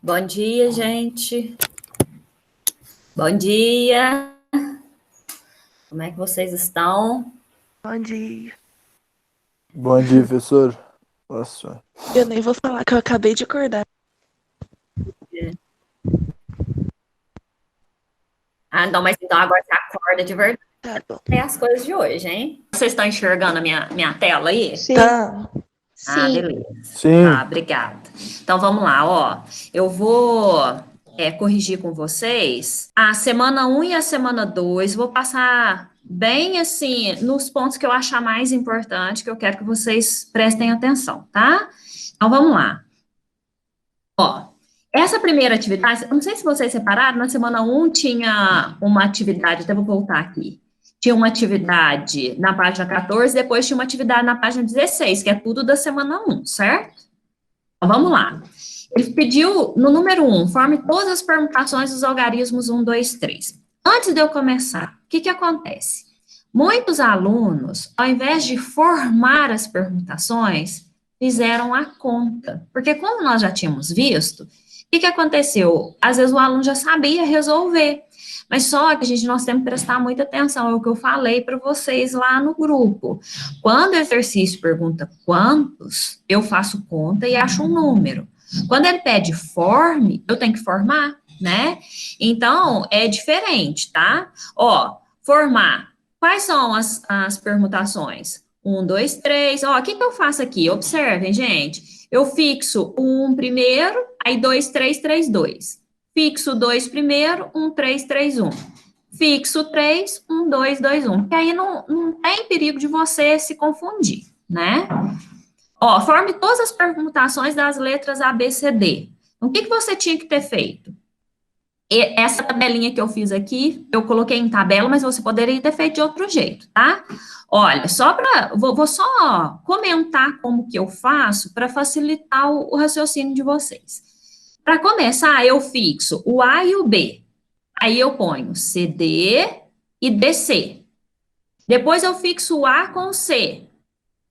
Bom dia, gente. Bom dia. Como é que vocês estão? Bom dia. Bom dia, professor. Nossa, Eu nem vou falar que eu acabei de acordar. Ah, não, mas então agora você acorda de verdade. Tá bom. É as coisas de hoje, hein? Vocês estão enxergando a minha tela aí? Sim, Tá. Ah, sim. beleza. sim, Tá, obrigada. Então vamos lá, ó. Eu vou corrigir com vocês a semana 1 e a semana 2. Vou passar bem assim nos pontos que eu achar mais importante, que eu quero que vocês prestem atenção, tá? Então vamos lá. Ó, essa primeira atividade, eu não sei se vocês separaram, na semana 1 tinha uma atividade, até vou voltar aqui. Tinha uma atividade na página 14, depois tinha uma atividade na página 16, que é tudo da semana 1, certo? Então, vamos lá. Ele pediu, no número 1, forme todas as permutações dos algarismos 1, 2, 3. Antes de eu começar, o que acontece? Muitos alunos, ao invés de formar as permutações, fizeram a conta. Porque como nós já tínhamos visto, o que aconteceu? Às vezes o aluno já sabia resolver, mas só que nós temos que prestar muita atenção, é o que eu falei para vocês lá no grupo. Quando o exercício pergunta quantos, eu faço conta e acho um número. Quando ele pede forme, eu tenho que formar, né? Então, é diferente, tá? Ó, formar. Quais são as permutações? 1, 2, 3. Ó, o que eu faço aqui? Observem, gente. Eu fixo 1 primeiro, aí 2, 3, 3, 2. Fixo 2 primeiro, 1, 3, 3, 1. Fixo 3, 1, 2, 2, 1. Que aí não tem perigo de você se confundir, né? Ó, forme todas as permutações das letras A, B, C, D. Então, o que você tinha que ter feito? Essa tabelinha que eu fiz aqui, eu coloquei em tabela, mas você poderia ter feito de outro jeito, tá? Olha, vou só comentar como que eu faço para facilitar o raciocínio de vocês. Para começar, eu fixo o A e o B. Aí eu ponho CD e DC. Depois eu fixo o A com C.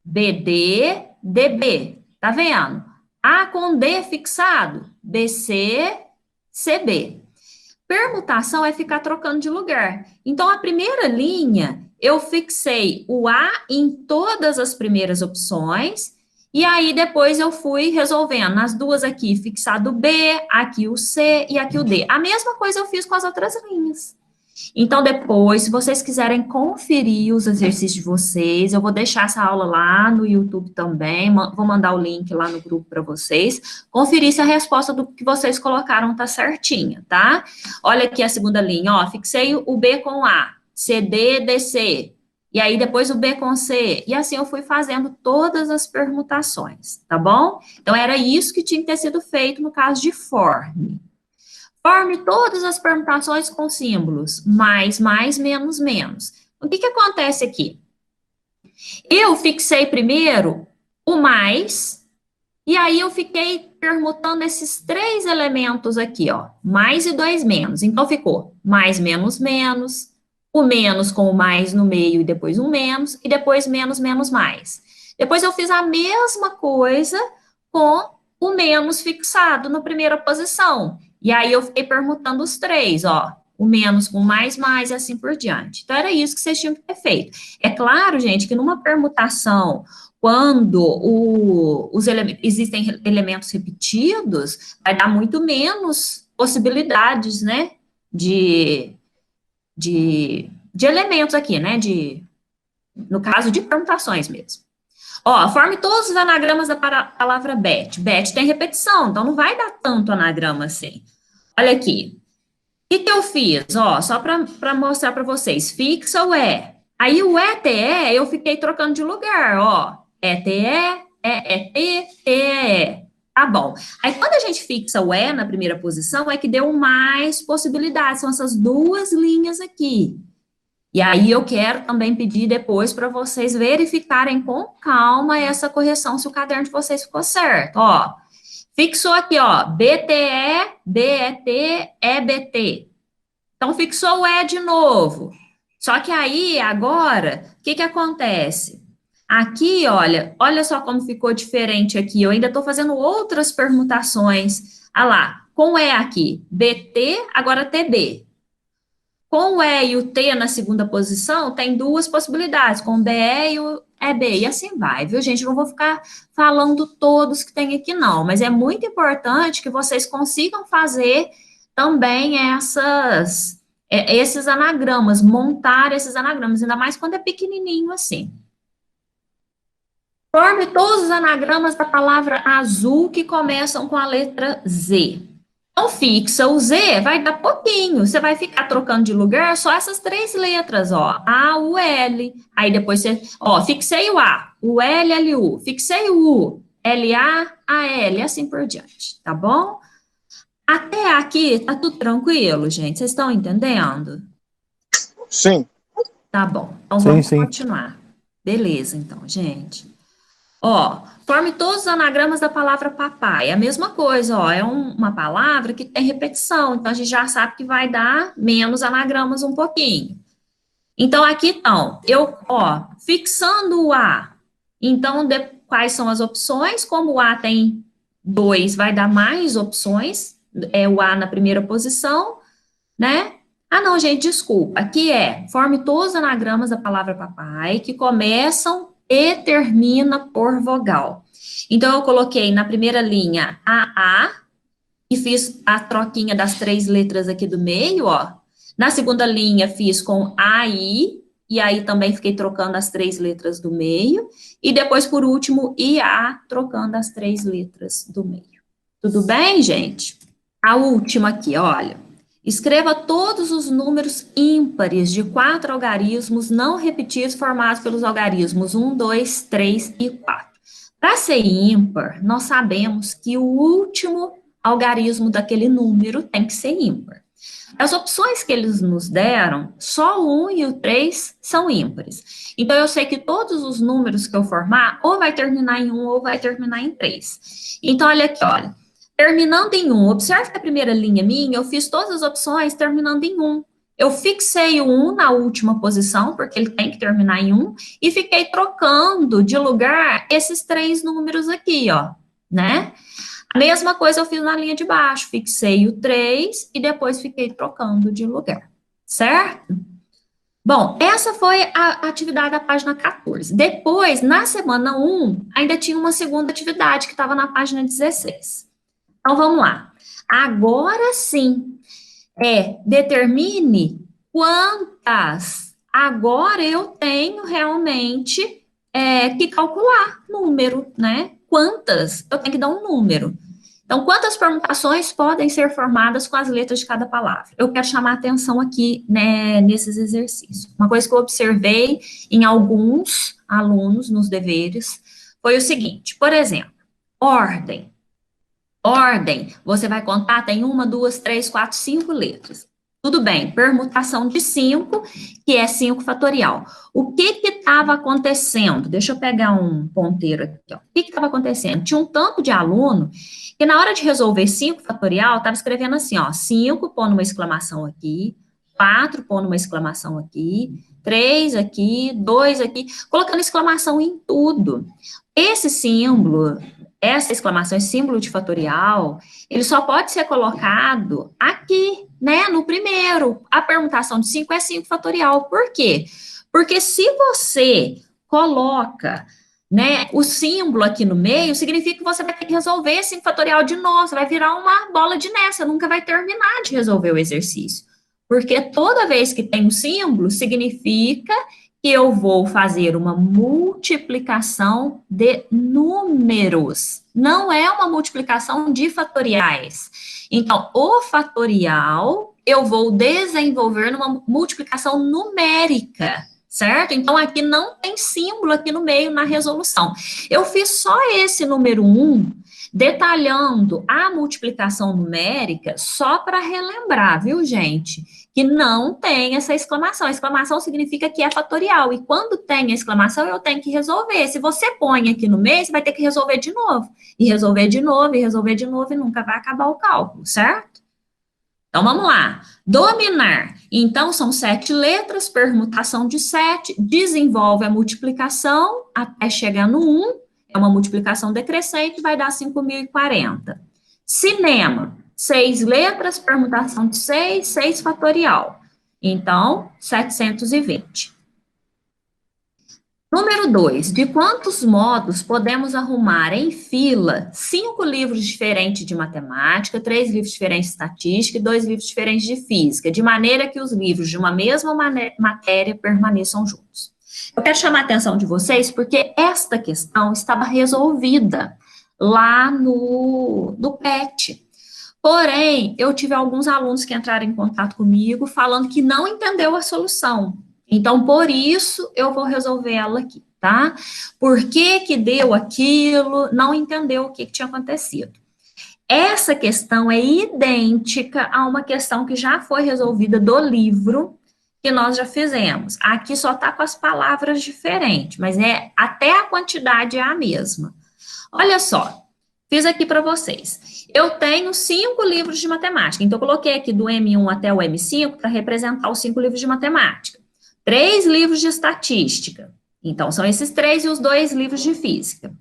BD, DB. Tá vendo? A com D fixado. BC, CB. Permutação é ficar trocando de lugar. Então, a primeira linha, eu fixei o A em todas as primeiras opções, e aí depois eu fui resolvendo. Nas duas aqui, fixado o B, aqui o C e aqui o D. A mesma coisa eu fiz com as outras linhas. Então, depois, se vocês quiserem conferir os exercícios de vocês, eu vou deixar essa aula lá no YouTube também, vou mandar o link lá no grupo para vocês, conferir se a resposta do que vocês colocaram tá certinha, tá? Olha aqui a segunda linha, ó, fixei o B com A, CD, DC, e aí depois o B com C, e assim eu fui fazendo todas as permutações, tá bom? Então, era isso que tinha que ter sido feito no caso de forme. Forme todas as permutações com símbolos mais, menos, menos. O que acontece aqui? Eu fixei primeiro o mais, e aí eu fiquei permutando esses três elementos aqui, ó, mais e dois menos. Então, ficou mais, menos, o menos com o mais no meio e depois um menos, e depois menos, menos, mais. Depois eu fiz a mesma coisa com o menos fixado na primeira posição. E aí eu fiquei permutando os três, ó, o menos com mais, e assim por diante. Então, era isso que vocês tinham que ter feito. É claro, gente, que numa permutação, quando existem elementos repetidos, vai dar muito menos possibilidades, né, de elementos aqui, né, no caso de permutações mesmo. Ó, forme todos os anagramas da palavra bet. Bet tem repetição, então não vai dar tanto anagrama assim. Olha aqui. O que eu fiz? Ó, só para mostrar para vocês. Fixa o E. Aí o ETE eu fiquei trocando de lugar, ó. ETE, EET, TEE. Tá bom. Aí quando a gente fixa o E na primeira posição, é que deu mais possibilidades. São essas duas linhas aqui. E aí eu quero também pedir depois para vocês verificarem com calma essa correção, se o caderno de vocês ficou certo, ó. Fixou aqui, ó, BTE, BET, EBT. Então, fixou o E de novo. Só que aí, agora, o que acontece? Aqui, olha só como ficou diferente aqui. Eu ainda estou fazendo outras permutações. Olha lá, Com E aqui, BT, agora TB. Com o E e o T na segunda posição, tem duas possibilidades, com o BE e o EB, e assim vai, viu, gente? Não vou ficar falando todos que tem aqui, não, mas é muito importante que vocês consigam fazer também esses anagramas, montar esses anagramas, ainda mais quando é pequenininho assim. Forme todos os anagramas da palavra azul que começam com a letra Z. Então, fixa o Z, vai dar pouquinho. Você vai ficar trocando de lugar só essas três letras, ó. A, U, L. Aí depois você, ó, fixei o A, o L, L, U. Fixei o U, L, A, L, e assim por diante, tá bom? Até aqui, tá tudo tranquilo, gente? Vocês estão entendendo? Sim. Tá bom. Então, Sim, vamos sim. continuar. Beleza, então, gente. Ó, forme todos os anagramas da palavra papai. É a mesma coisa, ó, é uma palavra que tem repetição, então a gente já sabe que vai dar menos anagramas um pouquinho. Então, aqui estão, fixando o A. Então, quais são as opções? Como o A tem 2, vai dar mais opções, é o A na primeira posição, né? Ah, não, gente, desculpa. Aqui forme todos os anagramas da palavra papai que começam e termina por vogal. Então, eu coloquei na primeira linha AA e fiz a troquinha das três letras aqui do meio, ó. Na segunda linha, fiz com AI, e aí também fiquei trocando as três letras do meio. E depois, por último, IA, trocando as três letras do meio. Tudo bem, gente? A última aqui, olha. Escreva todos os números ímpares de 4 algarismos não repetidos formados pelos algarismos 1, 2, 3 e 4. Para ser ímpar, nós sabemos que o último algarismo daquele número tem que ser ímpar. As opções que eles nos deram, só o 1 e o 3 são ímpares. Então, eu sei que todos os números que eu formar, ou vai terminar em 1 ou vai terminar em 3. Então, olha aqui, olha. Terminando em 1, observe que a primeira linha minha, eu fiz todas as opções terminando em 1. Eu fixei o 1 na última posição, porque ele tem que terminar em 1, e fiquei trocando de lugar esses três números aqui, ó, né? A mesma coisa eu fiz na linha de baixo, fixei o 3 e depois fiquei trocando de lugar, certo? Bom, essa foi a atividade da página 14. Depois, na semana 1, ainda tinha uma segunda atividade que estava na página 16. Então, vamos lá. Agora sim, determine quantas. Agora eu tenho realmente que calcular número, né? Quantas? Eu tenho que dar um número. Então, quantas permutações podem ser formadas com as letras de cada palavra? Eu quero chamar a atenção aqui, né, nesses exercícios. Uma coisa que eu observei em alguns alunos nos deveres foi o seguinte, por exemplo, ordem. Ordem, você vai contar, tem 1, 2, 3, 4, 5 letras. Tudo bem, permutação de 5, que é 5 fatorial. O que estava acontecendo? Deixa eu pegar um ponteiro aqui, ó. O que estava acontecendo? Tinha um tanto de aluno que na hora de resolver 5 fatorial, estava escrevendo assim, ó, 5, pondo uma exclamação aqui, 4, pondo uma exclamação aqui, 3 aqui, 2 aqui, colocando exclamação em tudo. Esse símbolo, essa exclamação, esse símbolo de fatorial, ele só pode ser colocado aqui, né, no primeiro. A permutação de 5 é 5 fatorial. Por quê? Porque se você coloca, né, o símbolo aqui no meio, significa que você vai ter que resolver esse 5 fatorial de novo, você vai virar uma bola de neve, você nunca vai terminar de resolver o exercício. Porque toda vez que tem um símbolo, significa que eu vou fazer uma multiplicação de números, não é uma multiplicação de fatoriais. Então, o fatorial eu vou desenvolver numa multiplicação numérica, certo? Então, aqui não tem símbolo aqui no meio na resolução. Eu fiz só esse número 1, detalhando a multiplicação numérica, só para relembrar, viu, gente? Que não tem essa exclamação. A exclamação significa que é fatorial. E quando tem a exclamação, eu tenho que resolver. Se você põe aqui no meio, você vai ter que resolver de novo. E resolver de novo, e resolver de novo, e nunca vai acabar o cálculo, certo? Então, vamos lá. Dominar. Então, são 7 letras, permutação de 7, desenvolve a multiplicação até chegar no 1, é uma multiplicação decrescente, vai dar 5.040. Cinema. 6 letras, permutação de 6, 6 fatorial. Então, 720. Número 2, de quantos modos podemos arrumar em fila 5 livros diferentes de matemática, 3 livros diferentes de estatística e 2 livros diferentes de física, de maneira que os livros de uma mesma matéria permaneçam juntos? Eu quero chamar a atenção de vocês porque esta questão estava resolvida lá no PET. Porém, eu tive alguns alunos que entraram em contato comigo falando que não entendeu a solução. Então, por isso, eu vou resolver ela aqui, tá? Por que que deu aquilo, não entendeu o que tinha acontecido. Essa questão é idêntica a uma questão que já foi resolvida do livro que nós já fizemos. Aqui só tá com as palavras diferentes, mas até a quantidade é a mesma. Olha só, fiz aqui para vocês. Eu tenho 5 livros de matemática, então eu coloquei aqui do M1 até o M5 para representar os 5 livros de matemática. 3 livros de estatística. Então, são esses 3 e os 2 livros de física.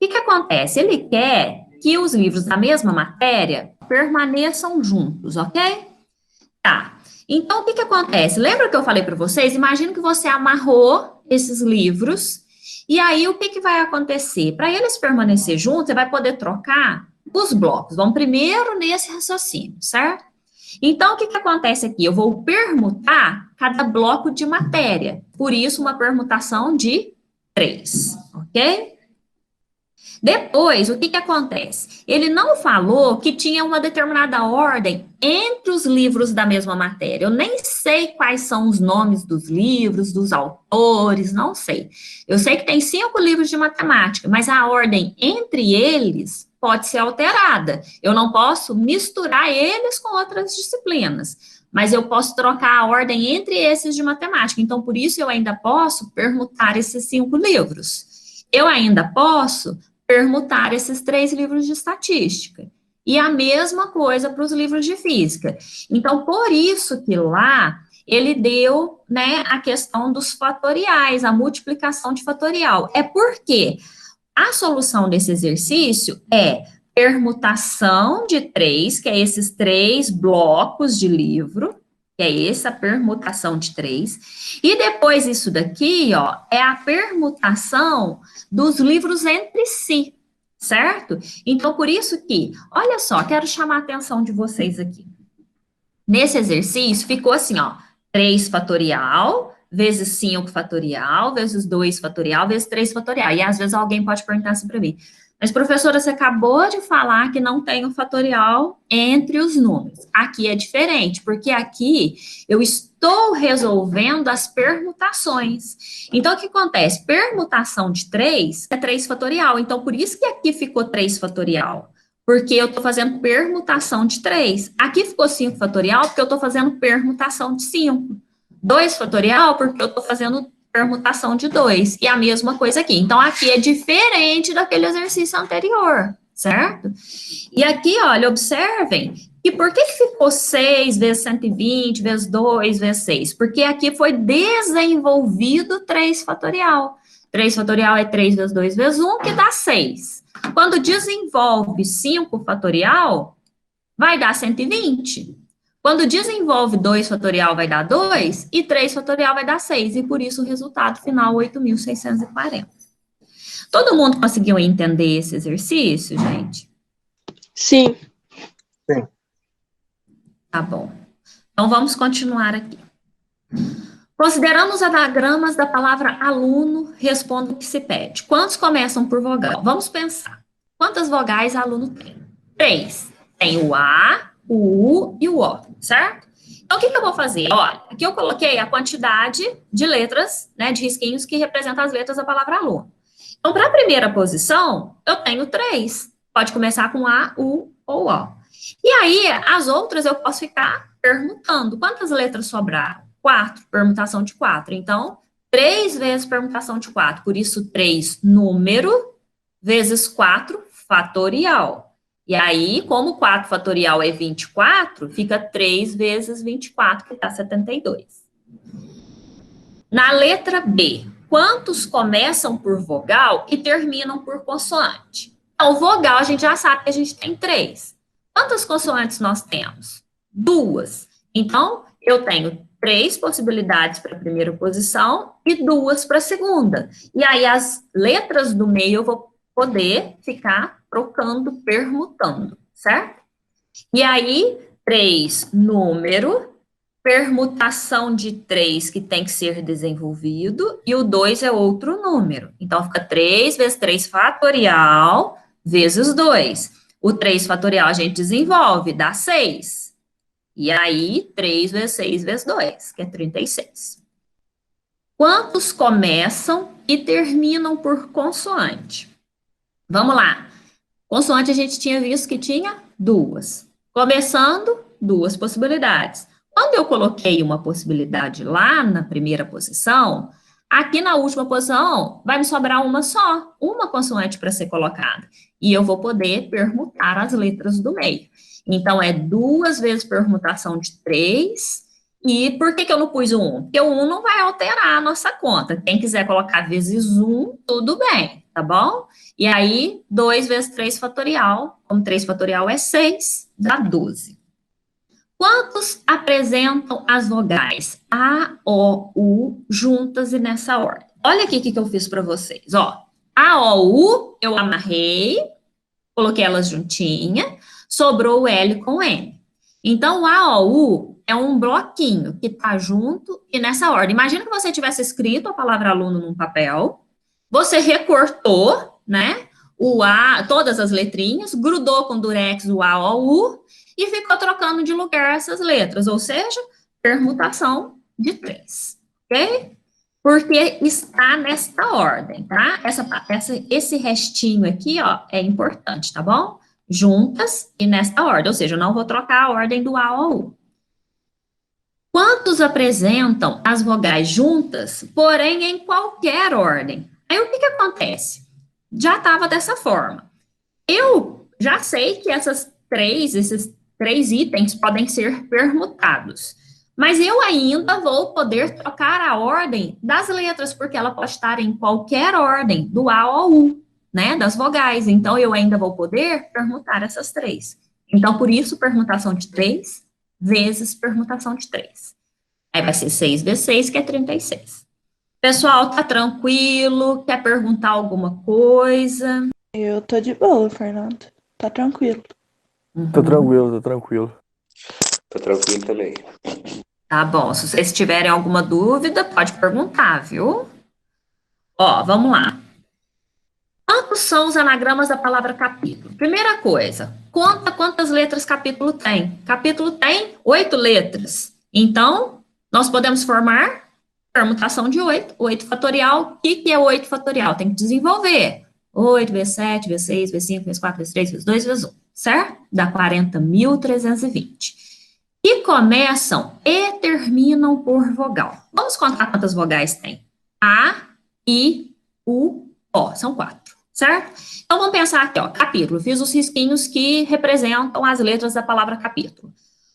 O que acontece? Ele quer que os livros da mesma matéria permaneçam juntos, ok? Tá. Então, o que acontece? Lembra que eu falei para vocês? Imagina que você amarrou esses livros, e aí o que vai acontecer? Para eles permanecer juntos, você vai poder trocar os blocos. Vamos primeiro nesse raciocínio, certo? Então, o que acontece aqui? Eu vou permutar cada bloco de matéria. Por isso, uma permutação de 3, ok? Depois, o que acontece? Ele não falou que tinha uma determinada ordem entre os livros da mesma matéria. Eu nem sei quais são os nomes dos livros, dos autores, não sei. Eu sei que tem 5 livros de matemática, mas a ordem entre eles pode ser alterada. Eu não posso misturar eles com outras disciplinas, mas eu posso trocar a ordem entre esses de matemática. Então, por isso, eu ainda posso permutar esses 5 livros. Eu ainda posso permutar esses 3 livros de estatística. E a mesma coisa para os livros de física. Então, por isso que lá ele deu, né, a questão dos fatoriais, a multiplicação de fatorial. É porque a solução desse exercício é permutação de 3, que é esses 3 blocos de livro, que é essa permutação de 3, e depois isso daqui, ó, é a permutação dos livros entre si, certo? Então, por isso que, olha só, quero chamar a atenção de vocês aqui. Nesse exercício, ficou assim, ó, 3 fatorial, vezes 5 fatorial, vezes 2 fatorial, vezes 3 fatorial. E às vezes alguém pode perguntar assim para mim, mas professora, você acabou de falar que não tem o fatorial entre os números. Aqui é diferente, porque aqui eu estou resolvendo as permutações. Então, o que acontece? Permutação de 3 é 3 fatorial. Então, por isso que aqui ficou 3 fatorial. Porque eu estou fazendo permutação de 3. Aqui ficou 5 fatorial, porque eu estou fazendo permutação de 5. 2 fatorial, porque eu estou fazendo permutação de 2. E a mesma coisa aqui. Então, aqui é diferente daquele exercício anterior, certo? E aqui, olha, observem que por que ficou 6 vezes 120, vezes 2, vezes 6? Porque aqui foi desenvolvido 3 fatorial. 3 fatorial é 3 vezes 2 vezes 1, que dá 6. Quando desenvolve 5 fatorial, vai dar 120. Quando desenvolve 2 fatorial, vai dar 2, e 3 fatorial vai dar 6, e por isso o resultado final, 8.640. Todo mundo conseguiu entender esse exercício, gente? Sim. Sim. Tá bom. Então, vamos continuar aqui. Considerando os anagramas da palavra aluno, responda o que se pede. Quantos começam por vogal? Vamos pensar. Quantas vogais aluno tem? 3. Tem o A, o U e o O, certo? Então, o que eu vou fazer? Olha, aqui eu coloquei a quantidade de letras, né, de risquinhos que representam as letras da palavra aluno. Então, para a primeira posição, eu tenho 3. Pode começar com A, U ou O. E aí, as outras eu posso ficar permutando. Quantas letras sobraram? 4, permutação de 4. Então, 3 vezes permutação de 4. Por isso, 3 número vezes 4 fatorial. E aí, como 4 fatorial é 24, fica 3 vezes 24, que dá 72. Na letra B, quantos começam por vogal e terminam por consoante? Então, vogal a gente já sabe que a gente tem 3. Quantas consoantes nós temos? 2. Então, eu tenho 3 possibilidades para a primeira posição e 2 para a segunda. E aí, as letras do meio eu vou poder ficar trocando, permutando, certo? E aí, 3, número, permutação de 3 que tem que ser desenvolvido, e o 2 é outro número. Então, fica 3 vezes 3 fatorial, vezes 2. O 3 fatorial a gente desenvolve, dá 6. E aí, 3 vezes 6 vezes 2, que é 36. Quantos começam e terminam por consoante? Vamos lá. Consoante a gente tinha visto que tinha 2. Começando, 2 possibilidades. Quando eu coloquei uma possibilidade lá na primeira posição, aqui na última posição vai me sobrar uma só, uma consoante para ser colocada. E eu vou poder permutar as letras do meio. Então, é 2 vezes permutação de 3. E por que eu não pus o 1? Porque o 1 não vai alterar a nossa conta. Quem quiser colocar vezes 1, tudo bem, tá bom? E aí, 2 vezes 3 fatorial, como 3 fatorial é 6, dá 12. Quantos apresentam as vogais A, O, U juntas e nessa ordem? Olha aqui o que eu fiz para vocês, ó. A, O, U, eu amarrei, coloquei elas juntinha, sobrou o L com N. Então, o A, O, U é um bloquinho que tá junto e nessa ordem. Imagina que você tivesse escrito a palavra aluno num papel, você recortou, né, o A, todas as letrinhas, grudou com durex o A, O, U e ficou trocando de lugar essas letras, ou seja, permutação de 3, ok? Porque está nesta ordem, tá? Esse restinho aqui, ó, é importante, tá bom? Juntas e nesta ordem, ou seja, eu não vou trocar a ordem do A ao U. Quantos apresentam as vogais juntas, porém em qualquer ordem? Aí o que acontece? Já estava dessa forma. Eu já sei que esses três itens podem ser permutados, mas eu ainda vou poder trocar a ordem das letras, porque ela pode estar em qualquer ordem, do A ao U, né, das vogais. Então, eu ainda vou poder permutar essas 3. Então, por isso, permutação de 3 vezes permutação de 3. Aí vai ser 6 vezes 6, que é 36. Pessoal, tá tranquilo? Quer perguntar alguma coisa? Eu tô de boa, Fernando. Tá tranquilo. Tô tranquilo, tô tranquilo. Tô tranquilo também. Tá bom, se vocês tiverem alguma dúvida, pode perguntar, viu? Ó, vamos lá. Quantos são os anagramas da palavra capítulo? Primeira coisa, conta quantas letras capítulo tem. Capítulo tem 8 letras. Então, nós podemos formar permutação de 8, 8 fatorial. O que é 8 fatorial? Tem que desenvolver. 8 vezes 7, vezes 6, vezes 5, vezes 4, vezes 3, vezes 2, vezes 1, certo? Dá 40.320. E começam e terminam por vogal. Vamos contar quantas vogais tem. A, I, U, O. São 4, certo? Então, vamos pensar aqui, ó, capítulo. Fiz os risquinhos que representam as letras da palavra capítulo.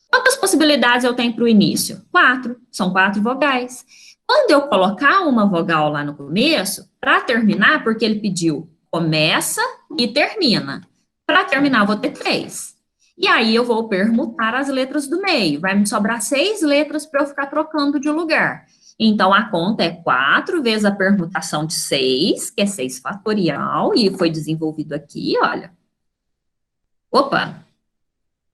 Quantas possibilidades eu tenho para o início? 4. São 4 vogais. Quando eu colocar uma vogal lá no começo, para terminar, porque ele pediu começa e termina. Para terminar, eu vou ter 3. E aí, eu vou permutar as letras do meio. Vai me sobrar 6 letras para eu ficar trocando de lugar. Então, a conta é 4 vezes a permutação de 6, que é 6 fatorial, e foi desenvolvido aqui, olha. Opa!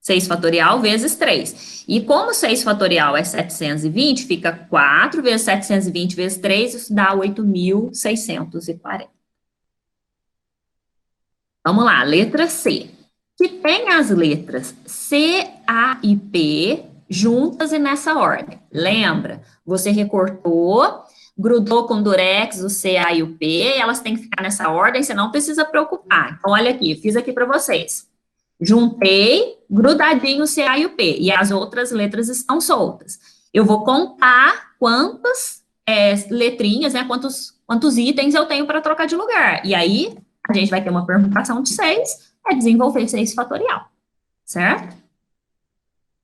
6 fatorial vezes 3. E como 6 fatorial é 720, fica 4 vezes 720 vezes 3, isso dá 8.640. Vamos lá, letra C. Que tem as letras C, A e P juntas e nessa ordem. Lembra? Você recortou, grudou com durex o C, A e o P, elas têm que ficar nessa ordem, você não precisa preocupar. Então, olha aqui, fiz aqui para vocês. Juntei, grudadinho o C, A e o P, e as outras letras estão soltas. Eu vou contar quantas letrinhas, né, quantos itens eu tenho para trocar de lugar. E aí, a gente vai ter uma permutação de 6, é desenvolver 6 fatorial, certo?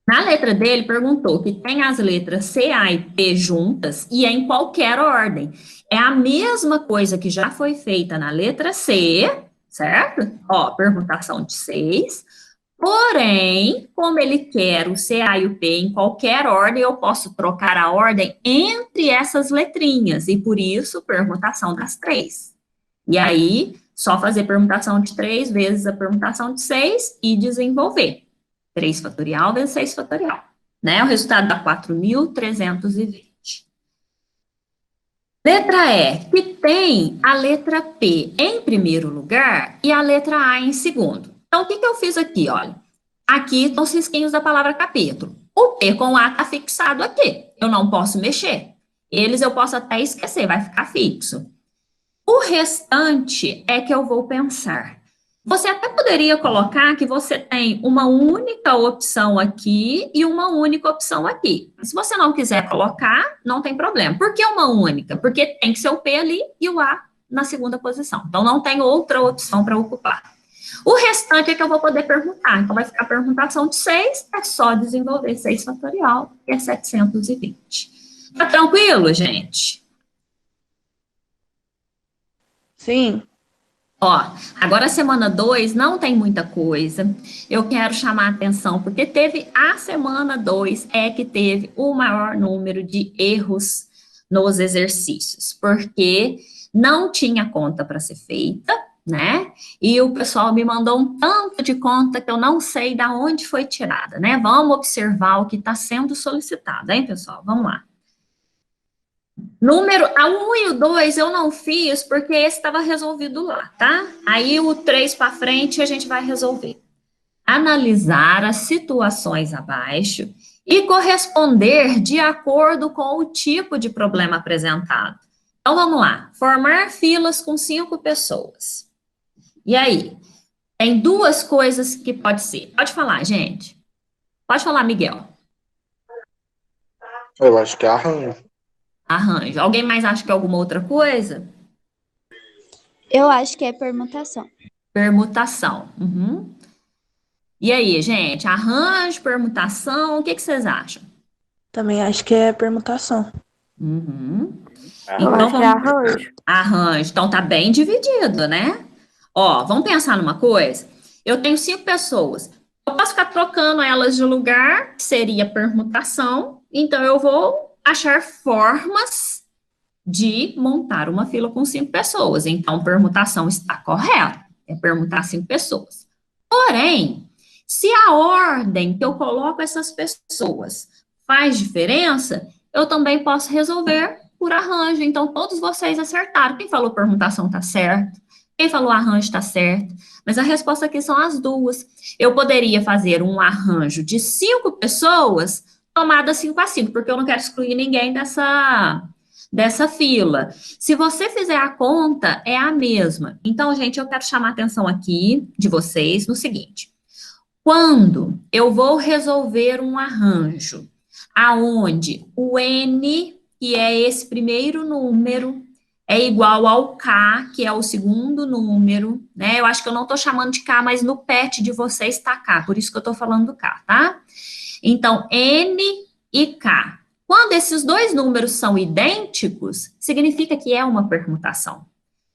Na letra dele, perguntou que tem as letras C, A e P juntas e é em qualquer ordem. É a mesma coisa que já foi feita na letra C, certo? Ó, permutação de 6, Porém, como ele quer o CA e o P em qualquer ordem, eu posso trocar a ordem entre essas letrinhas, e por isso, permutação das 3. E aí, só fazer permutação de 3 vezes a permutação de 6 e desenvolver. 3 fatorial vezes 6 fatorial. Né? O resultado dá 4.320. Letra E, que tem a letra P em primeiro lugar e a letra A em segundo. Então, o que eu fiz aqui, olha? Aqui estão os risquinhos da palavra capítulo. O P com A está fixado aqui. Eu não posso mexer. Eles eu posso até esquecer, vai ficar fixo. O restante é que eu vou pensar. Você até poderia colocar que você tem uma única opção aqui e uma única opção aqui. Se você não quiser colocar, não tem problema. Por que uma única? Porque tem que ser o P ali e o A na segunda posição. Então, não tem outra opção para ocupar. O restante é que eu vou poder perguntar. Então, vai ficar a permutação de 6, é só desenvolver 6 fatorial, que é 720. Tá tranquilo, gente? Sim. Ó, agora a semana 2 não tem muita coisa. Eu quero chamar a atenção, porque teve a semana 2 é que teve o maior número de erros nos exercícios, porque não tinha conta para ser feita, né? E o pessoal me mandou um tanto de conta que eu não sei de onde foi tirada, né? Vamos observar o que está sendo solicitado, hein, pessoal? Vamos lá. Número, a 1 e o 2 eu não fiz porque esse estava resolvido lá, tá? Aí o 3 para frente a gente vai resolver. Analisar as situações abaixo e corresponder de acordo com o tipo de problema apresentado. Então vamos lá. Formar filas com 5 pessoas. E aí? Tem duas coisas que pode ser. Pode falar, gente. Pode falar, Miguel. Eu acho que é arranjo. Arranjo. Alguém mais acha que é alguma outra coisa? Eu acho que é permutação. Permutação. Uhum. E aí, gente? Arranjo, permutação, o que vocês acham? Também acho que é permutação. Uhum. Eu Então, acho que é arranjo. arranjo. Então, tá bem dividido, né? Ó, vamos pensar numa coisa. Eu tenho 5 pessoas. Eu posso ficar trocando elas de lugar, que seria permutação. Então, eu vou achar formas de montar uma fila com 5 pessoas. Então, permutação está correta. É permutar 5 pessoas. Porém, se a ordem que eu coloco essas pessoas faz diferença, eu também posso resolver por arranjo. Então, todos vocês acertaram. Quem falou permutação está certo. Quem falou arranjo está certo. Mas a resposta aqui são as duas. Eu poderia fazer um arranjo de 5 pessoas, tomada 5 a 5, porque eu não quero excluir ninguém dessa fila. Se você fizer a conta, é a mesma. Então, gente, eu quero chamar a atenção aqui de vocês no seguinte. Quando eu vou resolver um arranjo, aonde o N, que é esse primeiro número, é igual ao K, que é o segundo número, né? Eu acho que eu não estou chamando de K, mas no PET de vocês está K, por isso que eu estou falando do K, tá? Então, N e K. Quando esses dois números são idênticos, significa que é uma permutação.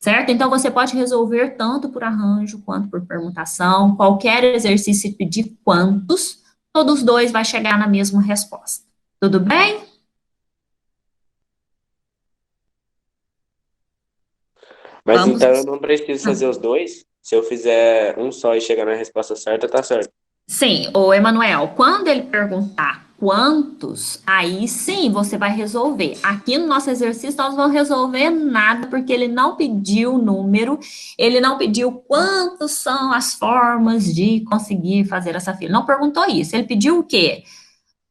Certo? Então, você pode resolver tanto por arranjo quanto por permutação. Qualquer exercício pedir quantos, todos dois vai chegar na mesma resposta. Tudo bem? Mas Vamos. então eu não preciso fazer os dois? Se eu fizer um só e chegar na resposta certa, tá certo. Sim, ô Emanuel, quando ele perguntar quantos, aí sim você vai resolver. Aqui no nosso exercício nós não vamos resolver nada, porque ele não pediu o número, ele não pediu quantos são as formas de conseguir fazer essa fila. Não perguntou isso. Ele pediu o quê?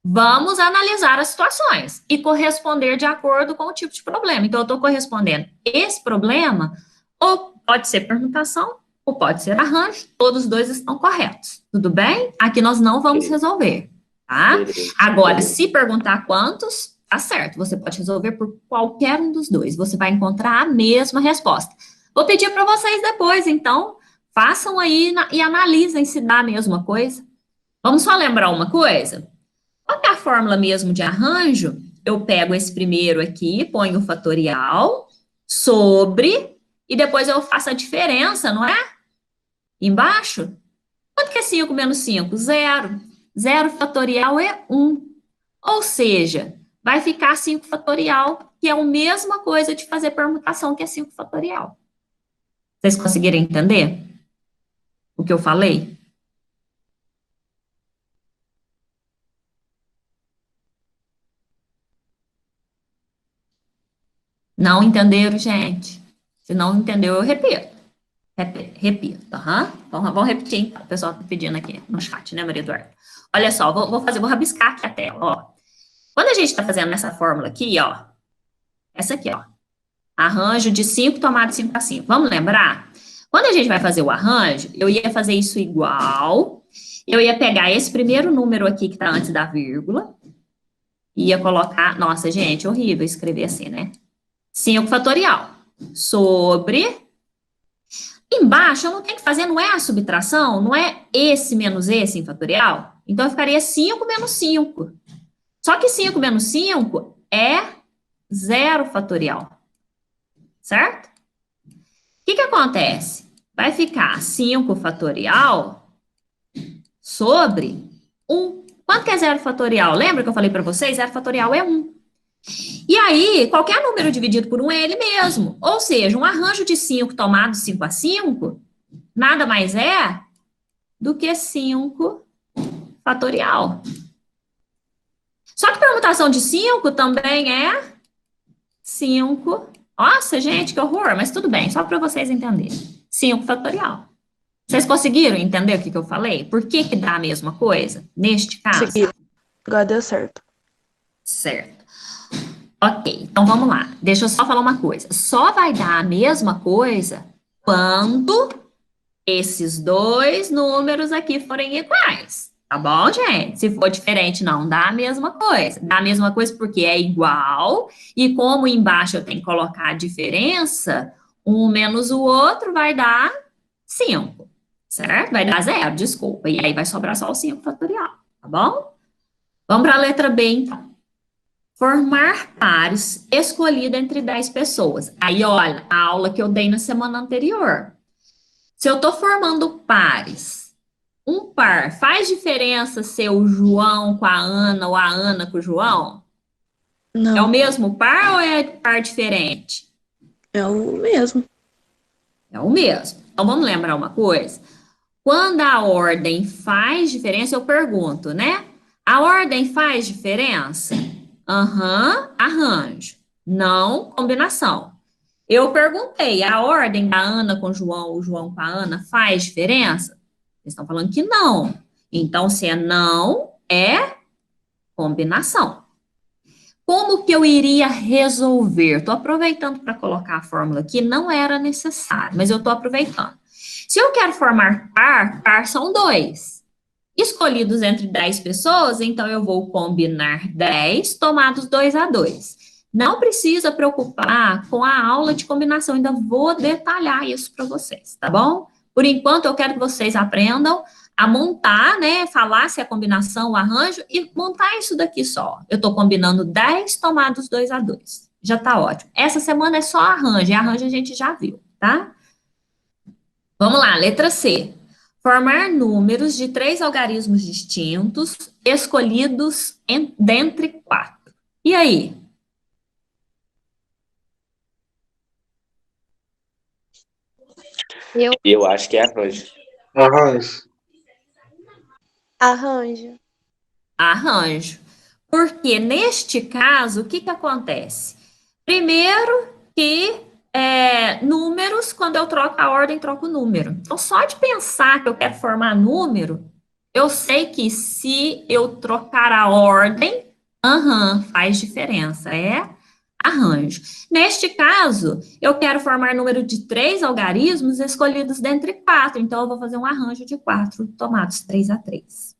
Vamos analisar as situações e corresponder de acordo com o tipo de problema. Então, eu estou correspondendo esse problema, ou pode ser permutação, ou pode ser arranjo, todos os dois estão corretos. Tudo bem? Aqui nós não vamos Ok. resolver, tá? Beleza. Agora, se perguntar quantos, tá certo, você pode resolver por qualquer um dos dois, você vai encontrar a mesma resposta. Vou pedir para vocês depois, então, façam aí e analisem se dá a mesma coisa. Vamos só lembrar uma coisa? Qual que é a fórmula mesmo de arranjo? Eu pego esse primeiro aqui, ponho o fatorial sobre, e depois eu faço a diferença, não é? Embaixo. Quanto que é 5 menos 5? Zero. Zero fatorial é 1. Ou seja, vai ficar 5 fatorial, que é a mesma coisa de fazer permutação, que é 5 fatorial. Vocês conseguiram entender o que eu falei? Não entenderam, gente? Se não entendeu, eu repito. Repito, aham. Então, vamos repetir, então. O pessoal está pedindo aqui no chat, né, Maria Eduarda? Olha só, vou rabiscar aqui a tela, ó. Quando a gente está fazendo essa fórmula aqui, ó, essa aqui, ó, arranjo de 5 tomado 5 a 5. Vamos lembrar? Quando a gente vai fazer o arranjo, eu ia fazer isso igual, eu ia pegar esse primeiro número aqui que está antes da vírgula, ia colocar, nossa, gente, horrível escrever assim, né? 5 fatorial sobre, embaixo eu não tenho que fazer, não é a subtração, não é esse menos esse em fatorial, então eu ficaria 5 menos 5. Só que 5 menos 5 é 0 fatorial, certo? O que acontece? Vai ficar 5 fatorial sobre 1. Quanto que é 0 fatorial? Lembra que eu falei para vocês? 0 fatorial é 1. E aí, qualquer número dividido por 1 é ele mesmo. Ou seja, um arranjo de 5 tomado 5 a 5, nada mais é do que 5 fatorial. Só que permutação de 5 também é 5. Nossa, gente, que horror, mas tudo bem, só para vocês entenderem. 5 fatorial. Vocês conseguiram entender o que eu falei? Por que dá a mesma coisa, neste caso? Consegui. Agora deu certo. Certo. Ok, então vamos lá. Deixa eu só falar uma coisa. Só vai dar a mesma coisa quando esses dois números aqui forem iguais. Tá bom, gente? Se for diferente, não dá a mesma coisa. Dá a mesma coisa porque é igual, e como embaixo eu tenho que colocar a diferença, um menos o outro vai dar 5, certo? Vai dar 0, desculpa. E aí vai sobrar só o 5 fatorial, tá bom? Vamos para a letra B, então. Formar pares escolhido entre 10 pessoas. Aí, olha, a aula que eu dei na semana anterior. Se eu estou formando pares, um par faz diferença ser o João com a Ana ou a Ana com o João? Não, É o mesmo par ou é par diferente? é o mesmo. É o mesmo. Então, vamos lembrar uma coisa? Quando a ordem faz diferença, eu pergunto, né? A ordem faz diferença? Aham, arranjo. Não, combinação. Eu perguntei, a ordem da Ana com o João com a Ana faz diferença? Eles estão falando que não. Então, se é não, é combinação. Como que eu iria resolver? Estou aproveitando para colocar a fórmula aqui, não era necessário, mas eu estou aproveitando. Se eu quero formar par são 2. Escolhidos entre 10 pessoas, então eu vou combinar 10 tomados 2 a 2. Não precisa preocupar com a aula de combinação, ainda vou detalhar isso para vocês, tá bom? Por enquanto, eu quero que vocês aprendam a montar, né, falar se é combinação, o arranjo, e montar isso daqui só. Eu estou combinando 10 tomados 2 a 2. Já está ótimo. Essa semana é só arranjo, e arranjo a gente já viu, tá? Vamos lá, letra C. Formar números de 3 algarismos distintos, escolhidos dentre 4. E aí? Eu acho que é arranjo. Arranjo. Arranjo. Arranjo. Porque neste caso, o que acontece? Primeiro que números, quando eu troco a ordem, troco o número. Então, só de pensar que eu quero formar número, eu sei que se eu trocar a ordem, faz diferença, é arranjo. Neste caso, eu quero formar número de 3 algarismos escolhidos dentre 4, então eu vou fazer um arranjo de 4 tomados 3 a 3.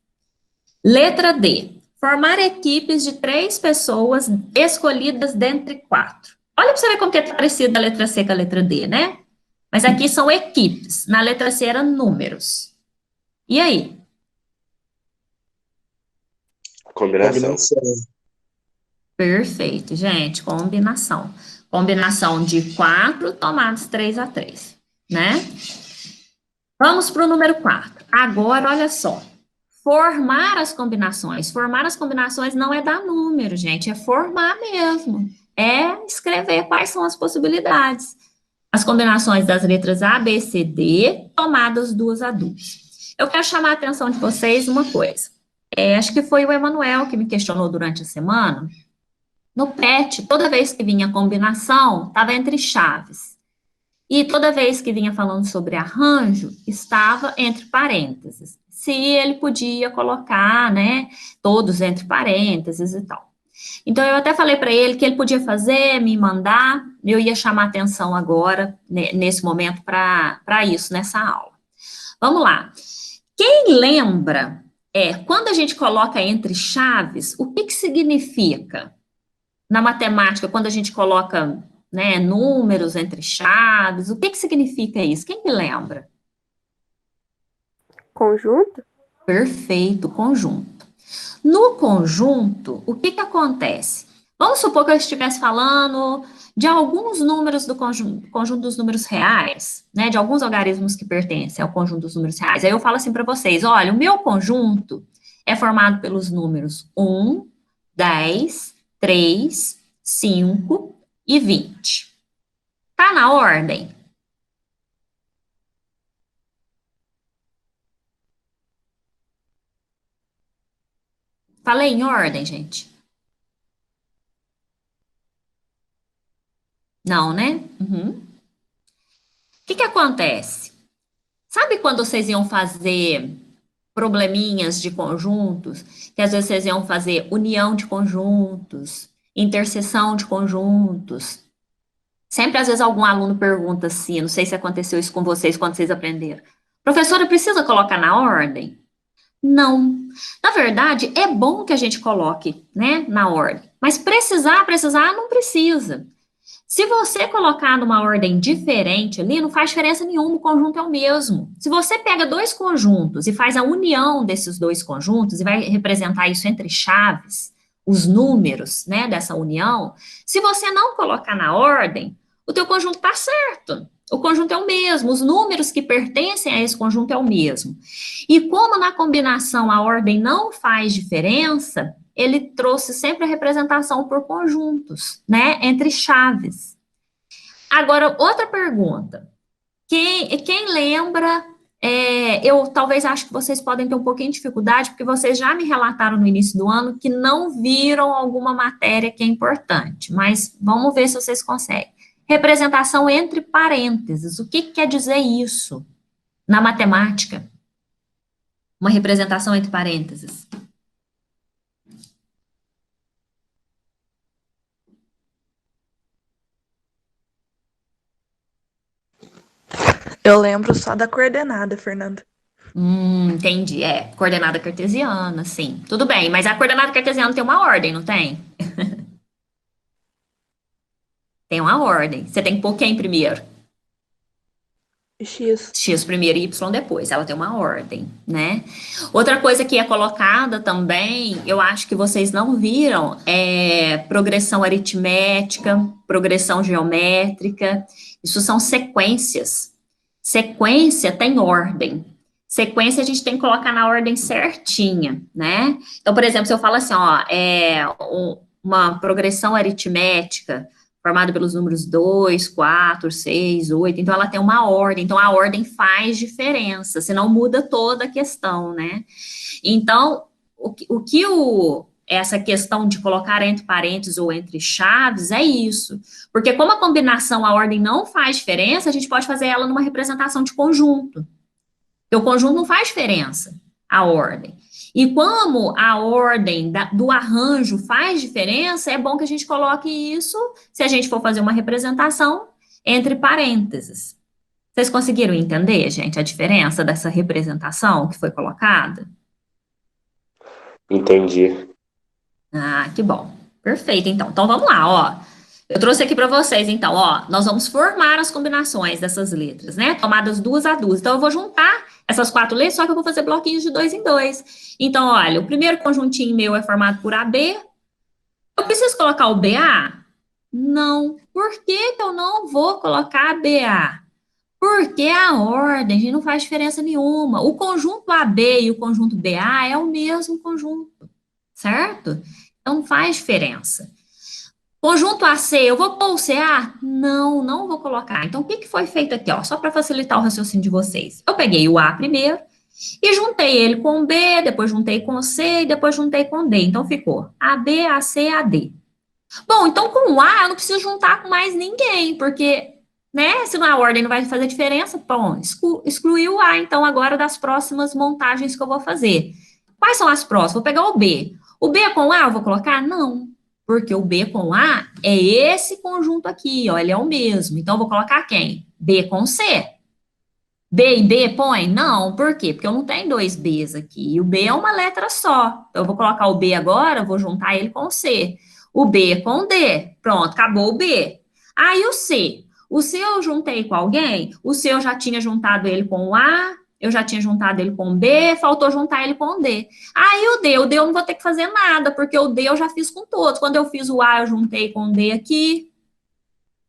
Letra D. Formar equipes de 3 pessoas escolhidas dentre 4. Olha para você ver como que é parecida a letra C com a letra D, né? Mas aqui são equipes. Na letra C eram números. E aí? Combinação. Perfeito, gente. Combinação. Combinação de 4 tomados 3 a 3, né? Vamos para o número 4. Agora, olha só. Formar as combinações. Formar as combinações não é dar número, gente, é formar mesmo. É escrever quais são as possibilidades. As combinações das letras A, B, C, D, tomadas duas a duas. Eu quero chamar a atenção de vocês uma coisa. Acho que foi o Emanuel que me questionou durante a semana. No PET, toda vez que vinha combinação, estava entre chaves. E toda vez que vinha falando sobre arranjo, estava entre parênteses. Se ele podia colocar, né, todos entre parênteses e tal. Então, eu até falei para ele que ele podia fazer, me mandar, eu ia chamar atenção agora, nesse momento, para isso, nessa aula. Vamos lá. Quem lembra, quando a gente coloca entre chaves, o que significa? Na matemática, quando a gente coloca, né, números entre chaves, o que significa isso? Quem me lembra? Conjunto? Perfeito, conjunto. No conjunto, o que acontece? Vamos supor que eu estivesse falando de alguns números do conjunto dos números reais, né, de alguns algarismos que pertencem ao conjunto dos números reais. Aí eu falo assim para vocês, olha, o meu conjunto é formado pelos números 1, 10, 3, 5 e 20. Tá na ordem? Falei em ordem, gente? Não, né? Uhum. O que acontece? Sabe quando vocês iam fazer probleminhas de conjuntos, que às vezes vocês iam fazer união de conjuntos, interseção de conjuntos? Sempre, às vezes, algum aluno pergunta assim, não sei se aconteceu isso com vocês quando vocês aprenderam. Professora, precisa colocar na ordem? Não. Na verdade, é bom que a gente coloque, né, na ordem. Mas precisar, não precisa. Se você colocar numa ordem diferente ali, não faz diferença nenhuma, o conjunto é o mesmo. Se você pega dois conjuntos e faz a união desses dois conjuntos e vai representar isso entre chaves, os números, né, dessa união, se você não colocar na ordem, o teu conjunto está certo. O conjunto é o mesmo, os números que pertencem a esse conjunto é o mesmo. E como na combinação a ordem não faz diferença, ele trouxe sempre a representação por conjuntos, né, entre chaves. Agora, outra pergunta. Quem lembra, eu talvez acho que vocês podem ter um pouquinho de dificuldade, porque vocês já me relataram no início do ano que não viram alguma matéria que é importante, mas vamos ver se vocês conseguem. Representação entre parênteses, o que quer dizer isso na matemática? Uma representação entre parênteses. Eu lembro só da coordenada, Fernanda. Entendi. Coordenada cartesiana, sim. Tudo bem, mas a coordenada cartesiana tem uma ordem, não tem? Tem uma ordem. Você tem que pôr quem primeiro? X. X primeiro e Y depois. Ela tem uma ordem, né? Outra coisa que é colocada também, eu acho que vocês não viram, é progressão aritmética, progressão geométrica. Isso são sequências. Sequência tem ordem. Sequência a gente tem que colocar na ordem certinha, né? Então, por exemplo, se eu falo assim, ó, uma progressão aritmética formada pelos números 2, 4, 6, 8, então ela tem uma ordem, então a ordem faz diferença, senão muda toda a questão, né? Então, essa questão de colocar entre parênteses ou entre chaves é isso, porque como a combinação, a ordem não faz diferença, a gente pode fazer ela numa representação de conjunto, porque o conjunto não faz diferença, a ordem. E como a ordem do arranjo faz diferença, é bom que a gente coloque isso, se a gente for fazer uma representação, entre parênteses. Vocês conseguiram entender, gente, a diferença dessa representação que foi colocada? Entendi. Ah, que bom. Perfeito, então. Então, vamos lá, ó. Eu trouxe aqui para vocês, então, ó, nós vamos formar as combinações dessas letras, né? Tomadas duas a duas. Então, eu vou juntar essas 4 letras, só que eu vou fazer bloquinhos de 2 em 2. Então, olha, o primeiro conjuntinho meu é formado por AB. Eu preciso colocar o BA? Não. Por que que eu não vou colocar BA? Porque a ordem, gente, não faz diferença nenhuma. O conjunto AB e o conjunto BA é o mesmo conjunto, certo? Então não faz diferença. Conjunto AC, eu vou pôr o CA? Não, não vou colocar. Então, o que que foi feito aqui, ó? Só para facilitar o raciocínio de vocês. Eu peguei o A primeiro e juntei ele com o B, depois juntei com o C e depois juntei com o D. Então, ficou AB, AC, AD. Bom, então com o A eu não preciso juntar com mais ninguém, porque, né, se na ordem não vai fazer diferença, bom, excluiu o A, então, agora das próximas montagens que eu vou fazer. Quais são as próximas? Vou pegar o B. O B com A eu vou colocar? Não, porque o B com A é esse conjunto aqui, ó, ele é o mesmo. Então, eu vou colocar quem? B com C. B e B põe? Não, por quê? Porque eu não tenho dois Bs aqui, e o B é uma letra só. Então, eu vou colocar o B agora, vou juntar ele com o C. O B com o D. Pronto, acabou o B. Aí o C. O C eu juntei com alguém? O C eu já tinha juntado ele com o A, eu já tinha juntado ele com o B, faltou juntar ele com o D. Aí o D eu não vou ter que fazer nada, porque o D eu já fiz com todos. Quando eu fiz o A, eu juntei com o D aqui.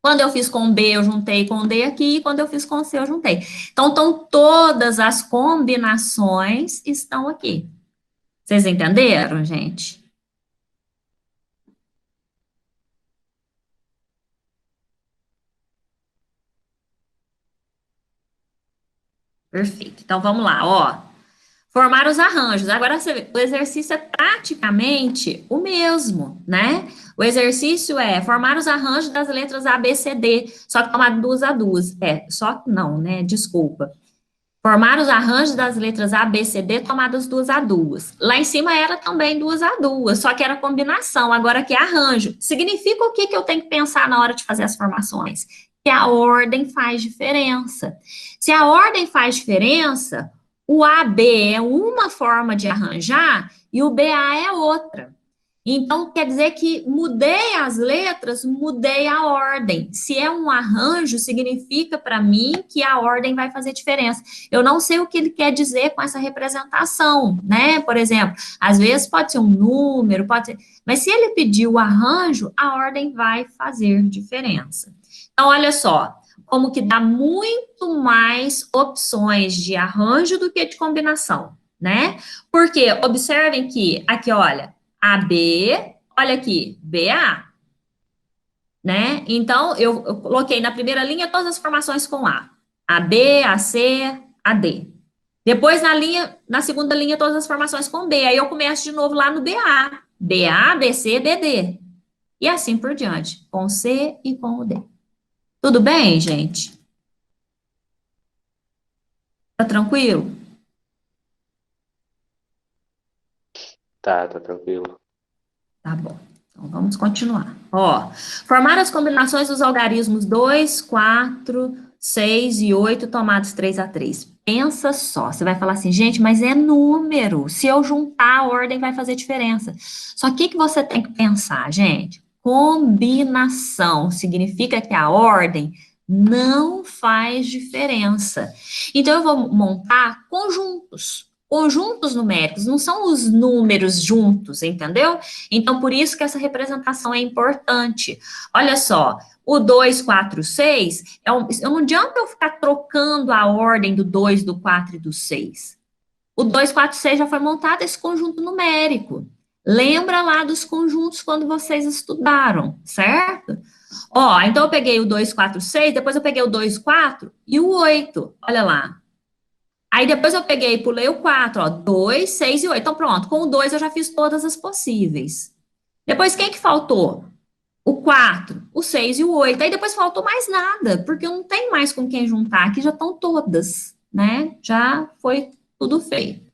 Quando eu fiz com o B, eu juntei com o D aqui. E quando eu fiz com o C, eu juntei. Então, todas as combinações estão aqui. Vocês entenderam, gente? Perfeito. Então, vamos lá, ó. Formar os arranjos. Agora, você vê, o exercício é praticamente o mesmo, né? O exercício é formar os arranjos das letras A, B, C, D, só que tomar duas a duas. Só que não, né? Desculpa. Formar os arranjos das letras A, B, C, D, tomadas duas a duas. Lá em cima era também duas a duas, só que era combinação, agora que é arranjo. Significa o que que eu tenho que pensar na hora de fazer as formações? Que a ordem faz diferença. Se a ordem faz diferença, o AB é uma forma de arranjar e o BA é outra. Então, quer dizer que mudei as letras, mudei a ordem. Se é um arranjo, significa para mim que a ordem vai fazer diferença. Eu não sei o que ele quer dizer com essa representação, né? Por exemplo, às vezes pode ser um número, pode ser. Mas se ele pedir o arranjo, a ordem vai fazer diferença. Então, olha só, como que dá muito mais opções de arranjo do que de combinação, né? Porque observem que aqui, olha, AB, olha aqui, BA, né? Então, eu coloquei na primeira linha todas as formações com A. AB, AC, AD. Depois, na segunda linha, todas as formações com B. Aí eu começo de novo lá no BA. BA, BC, BD. E assim por diante, com C e com o D. Tudo bem, gente? Tá tranquilo? Tá tranquilo. Tá bom. Então, vamos continuar. Ó, formar as combinações dos algarismos 2, 4, 6 e 8, tomados 3 a 3. Pensa só, você vai falar assim, gente, mas é número. Se eu juntar, a ordem vai fazer diferença. Só que você tem que pensar, gente? Combinação significa que a ordem não faz diferença. Então, eu vou montar conjuntos. Conjuntos numéricos, não são os números juntos, entendeu? Então, por isso que essa representação é importante. Olha só, o 2, 4, 6, não adianta eu ficar trocando a ordem do 2, do 4 e do 6. O 2, 4, 6 já foi montado esse conjunto numérico. Lembra lá dos conjuntos quando vocês estudaram, certo? Ó, então eu peguei o 2, 4, 6, depois eu peguei o 2, 4 e o 8, olha lá. Aí depois eu peguei e pulei o 4, ó, 2, 6 e 8. Então pronto, com o 2 eu já fiz todas as possíveis. Depois quem que faltou? O 4, o 6 e o 8. Aí depois faltou mais nada, porque eu não tenho mais com quem juntar, aqui já estão todas, né? Já foi tudo feito.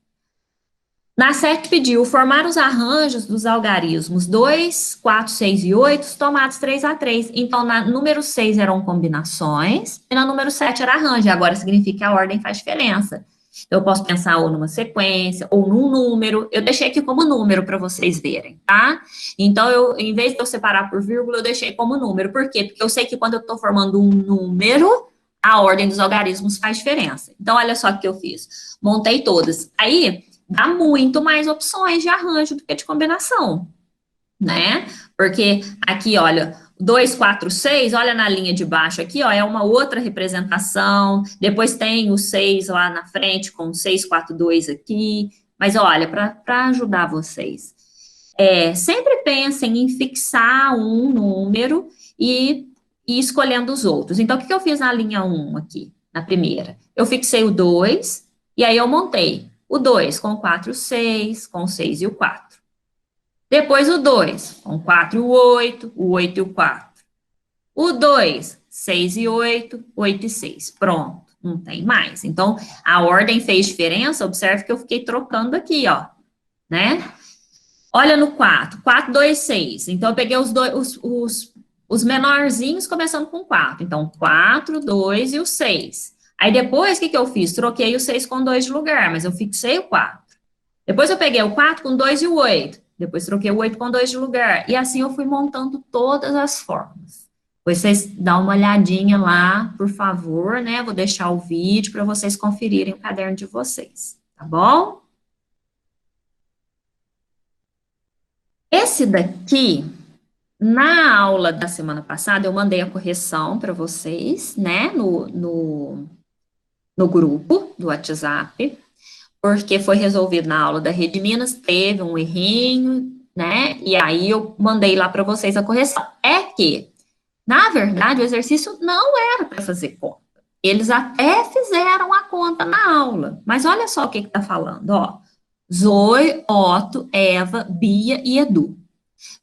Na 7 pediu formar os arranjos dos algarismos 2, 4, 6 e 8, tomados 3 a 3. Então, na número 6 eram combinações, e na número 7 era arranjo. E agora significa que a ordem faz diferença. Eu posso pensar ou numa sequência, ou num número. Eu deixei aqui como número para vocês verem, tá? Então, em vez de eu separar por vírgula, eu deixei como número. Por quê? Porque eu sei que quando eu estou formando um número, a ordem dos algarismos faz diferença. Então, olha só o que eu fiz. Montei todas. Aí, dá muito mais opções de arranjo do que de combinação, né? Porque aqui, olha, 2, 4, 6, olha na linha de baixo aqui, ó, é uma outra representação, depois tem o 6 lá na frente, com 6, 4, 2 aqui, mas olha, para ajudar vocês, sempre pensem em fixar um número e escolhendo os outros. Então, o que eu fiz na linha 1 aqui, na primeira? Eu fixei o 2, e aí eu montei o 2 com o 4 e o 6, com o 6 e o 4. Depois o 2, com 4 e o 8 e o 4. O 2, 6 e 8, 8 e 6. Pronto, não tem mais. Então, a ordem fez diferença, observe que eu fiquei trocando aqui, ó, né? Olha no 4, 4, 2, 6. Então, eu peguei os menorzinhos começando com 4. Então, 4, 2 e o 6. Aí, depois, o que eu fiz? Troquei o 6 com 2 de lugar, mas eu fixei o 4. Depois, eu peguei o 4 com 2 e o 8. Depois, troquei o 8 com 2 de lugar. E assim, eu fui montando todas as formas. Depois, vocês dão uma olhadinha lá, por favor, né? Vou deixar o vídeo para vocês conferirem o caderno de vocês, tá bom? Esse daqui, na aula da semana passada, eu mandei a correção para vocês, né, no grupo do WhatsApp, porque foi resolvido na aula da Rede Minas, teve um errinho, né, e aí eu mandei lá para vocês a correção. É que, na verdade, o exercício não era para fazer conta. Eles até fizeram a conta na aula, mas olha só o que está falando, ó. Zoe, Otto, Eva, Bia e Edu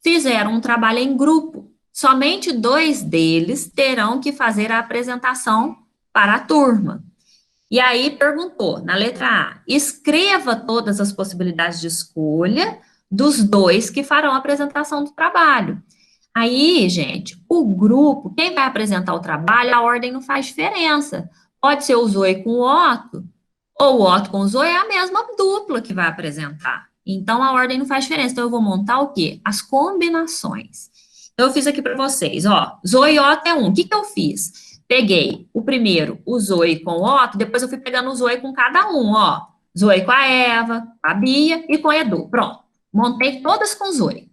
fizeram um trabalho em grupo. Somente 2 deles terão que fazer a apresentação para a turma. E aí perguntou, na letra A, escreva todas as possibilidades de escolha dos 2 que farão a apresentação do trabalho. Aí, gente, o grupo, quem vai apresentar o trabalho, a ordem não faz diferença. Pode ser o Zoe com o Otto, ou o Otto com o Zoe, é a mesma dupla que vai apresentar. Então, a ordem não faz diferença. Então, eu vou montar o quê? As combinações. Então, eu fiz aqui para vocês, ó. Zoe e Otto é 1. O que eu fiz? Peguei o primeiro, o Zoe com o Otto, depois eu fui pegando o Zoe com cada um, ó. Zoe com a Eva, com a Bia e com o Edu. Pronto. Montei todas com Zoe.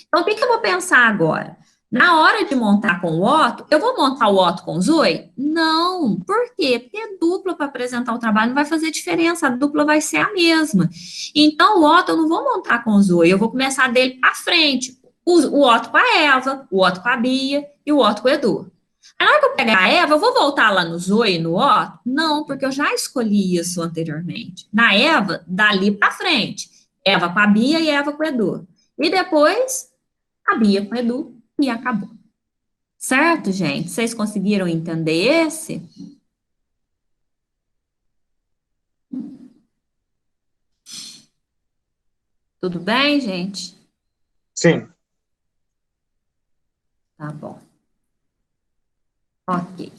Então, o que eu vou pensar agora? Na hora de montar com o Otto, eu vou montar o Otto com o Zoe? Não. Por quê? Porque a dupla para apresentar o trabalho não vai fazer diferença, a dupla vai ser a mesma. Então, o Otto eu não vou montar com o Zoe, eu vou começar dele para frente. O Otto com a Eva, o Otto com a Bia e o Otto com o Edu. Aí, na hora que eu pegar a Eva, eu vou voltar lá no Zoe e no Otto? Não, porque eu já escolhi isso anteriormente. Na Eva, dali para frente. Eva com a Bia e Eva com o Edu. E depois, a Bia com o Edu e acabou. Certo, gente? Vocês conseguiram entender esse? Tudo bem, gente? Sim. Tá bom. Ok.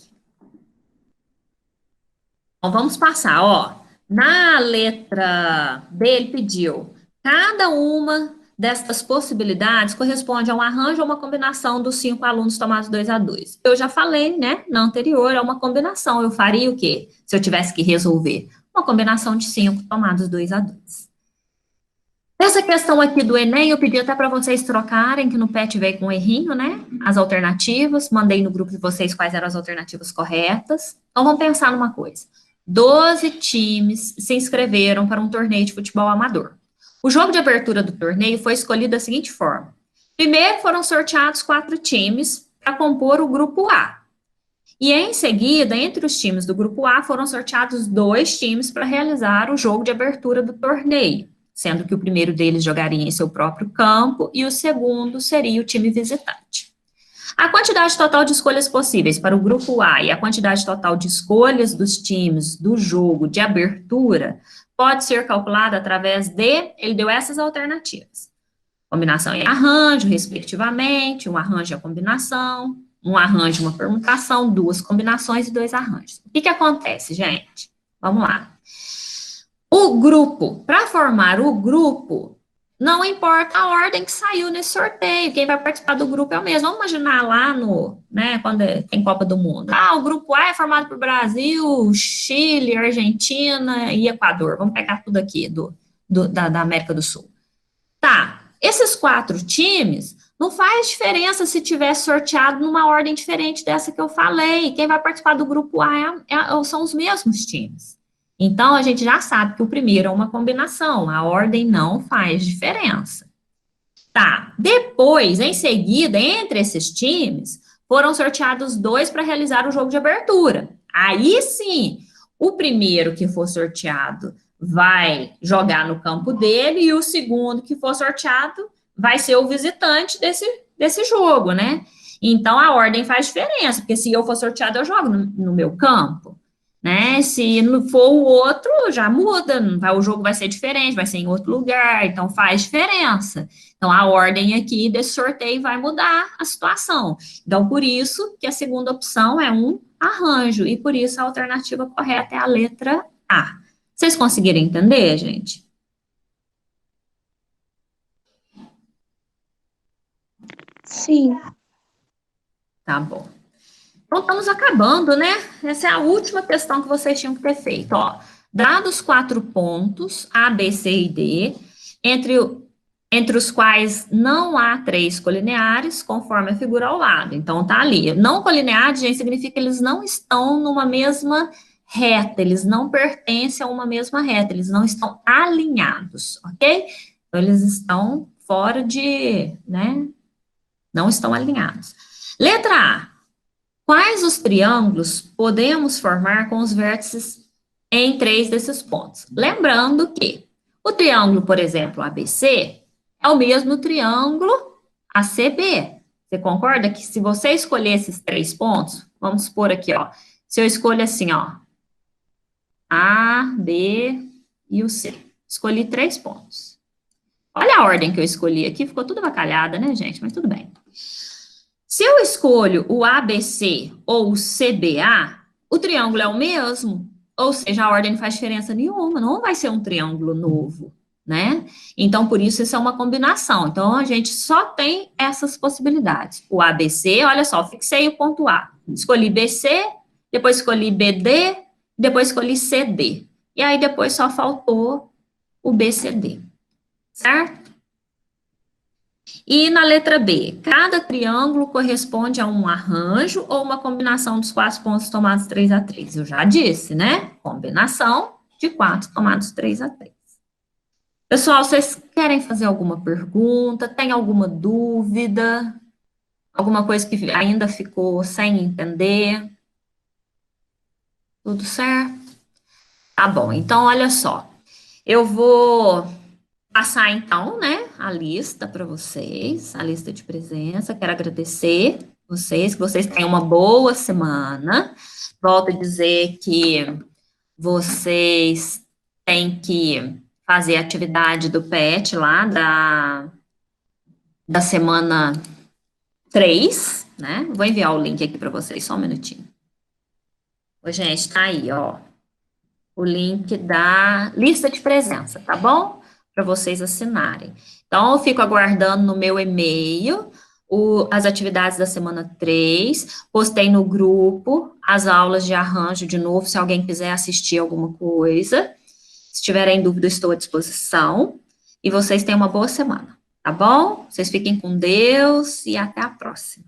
Então, vamos passar, ó. Na letra B, ele pediu, cada uma destas possibilidades corresponde a um arranjo ou uma combinação dos 5 alunos tomados 2 a 2. Eu já falei, né, na anterior, é uma combinação. Eu faria o quê? Se eu tivesse que resolver? Uma combinação de 5 tomados 2 a 2. Essa questão aqui do Enem, eu pedi até para vocês trocarem, que no PET veio com um errinho, né? As alternativas, mandei no grupo de vocês quais eram as alternativas corretas. Então, vamos pensar numa coisa. 12 times se inscreveram para um torneio de futebol amador. O jogo de abertura do torneio foi escolhido da seguinte forma. Primeiro foram sorteados 4 times para compor o grupo A. E em seguida, entre os times do grupo A, foram sorteados 2 times para realizar o jogo de abertura do torneio, sendo que o primeiro deles jogaria em seu próprio campo e o segundo seria o time visitante. A quantidade total de escolhas possíveis para o grupo A e a quantidade total de escolhas dos times do jogo de abertura pode ser calculada através de, ele deu essas alternativas. Combinação e arranjo, respectivamente, um arranjo e a combinação, um arranjo e uma permutação, 2 combinações e 2 arranjos. O que acontece, gente? Vamos lá. O grupo, para formar o grupo, não importa a ordem que saiu nesse sorteio, quem vai participar do grupo é o mesmo. Vamos imaginar lá né, quando tem Copa do Mundo. O grupo A é formado por Brasil, Chile, Argentina e Equador. Vamos pegar tudo aqui da América do Sul. Tá, esses 4 times Não faz diferença se tiver sorteado numa ordem diferente dessa que eu falei. Quem vai participar do grupo A são os mesmos times. Então, a gente já sabe que o primeiro é uma combinação, a ordem não faz diferença. Tá, depois, em seguida, entre esses times, foram sorteados 2 para realizar o jogo de abertura. Aí sim, o primeiro que for sorteado vai jogar no campo dele e o segundo que for sorteado vai ser o visitante desse jogo, né? Então, a ordem faz diferença, porque se eu for sorteado, eu jogo no meu campo, né? Se não for o outro, já muda, o jogo vai ser diferente, vai ser em outro lugar, então faz diferença. Então, a ordem aqui desse sorteio vai mudar a situação. Então, por isso que a segunda opção é um arranjo, e por isso a alternativa correta é a letra A. Vocês conseguiram entender, gente? Sim. Tá bom. Então, estamos acabando, né? Essa é a última questão que vocês tinham que ter feito. Ó, dados 4 pontos, A, B, C e D, entre os quais não há 3 colineares, conforme a figura ao lado. Então, tá ali. Não colineares, gente, significa que eles não estão numa mesma reta, eles não pertencem a uma mesma reta, eles não estão alinhados, ok? Então, eles estão fora de, né? Não estão alinhados. Letra A. Quais os triângulos podemos formar com os vértices em 3 desses pontos? Lembrando que o triângulo, por exemplo, ABC, é o mesmo triângulo ACB. Você concorda que se você escolher esses 3 pontos, vamos supor aqui, ó, se eu escolho assim, ó, A, B e o C. Escolhi 3 pontos. Olha a ordem que eu escolhi aqui, ficou tudo avacalhada, né, gente? Mas tudo bem. Se eu escolho o ABC ou o CBA, o triângulo é o mesmo, ou seja, a ordem não faz diferença nenhuma, não vai ser um triângulo novo, né? Então, por isso, isso é uma combinação. Então, a gente só tem essas possibilidades. O ABC, olha só, fixei o ponto A. Escolhi BC, depois escolhi BD, depois escolhi CD. E aí, depois só faltou o BCD, certo? E na letra B, cada triângulo corresponde a um arranjo ou uma combinação dos 4 pontos tomados 3 a 3. Eu já disse, né? Combinação de 4 tomados 3 a 3. Pessoal, vocês querem fazer alguma pergunta? Tem alguma dúvida? Alguma coisa que ainda ficou sem entender? Tudo certo? Tá bom, então olha só. Eu vou passar, então, né, a lista para vocês, a lista de presença. Quero agradecer vocês, que vocês tenham uma boa semana. Volto a dizer que vocês têm que fazer a atividade do PET lá da semana 3, né? Vou enviar o link aqui para vocês, só um minutinho. Ô, gente, tá aí, ó, o link da lista de presença, tá bom? Para vocês assinarem. Então, eu fico aguardando no meu e-mail as atividades da semana 3, postei no grupo as aulas de arranjo de novo, se alguém quiser assistir alguma coisa. Se tiverem dúvida, estou à disposição. E vocês tenham uma boa semana, tá bom? Vocês fiquem com Deus e até a próxima.